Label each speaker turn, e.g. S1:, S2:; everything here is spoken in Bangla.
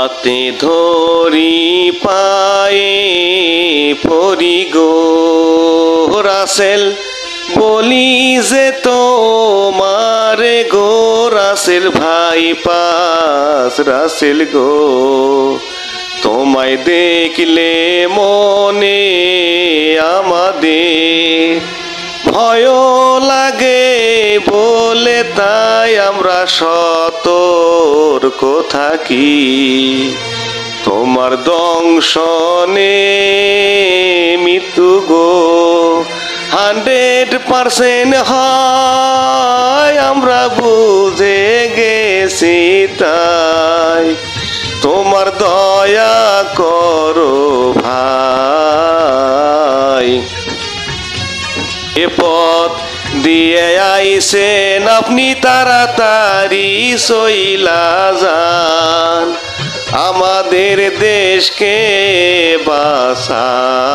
S1: হাতে ধরি পায়ে পরি গো রাসেল, বলি যে তোমারে গো রাসেল ভাই পাস রাসেল গো। তোমায় দেখলে মনে আমাদের ভয় লাগে বলে তাই আমরা সতর্ক থাকি। তোমার দংশনে মৃত্যু গো 100% হয় আমরা বুঝে গেছি তাই। তোমার দয়া করো ভাই। এ পথ দিয়ে আইসেন আপনি তাড়াতাড়ি চইলা যান, আমাদের দেশকে বাঁচান।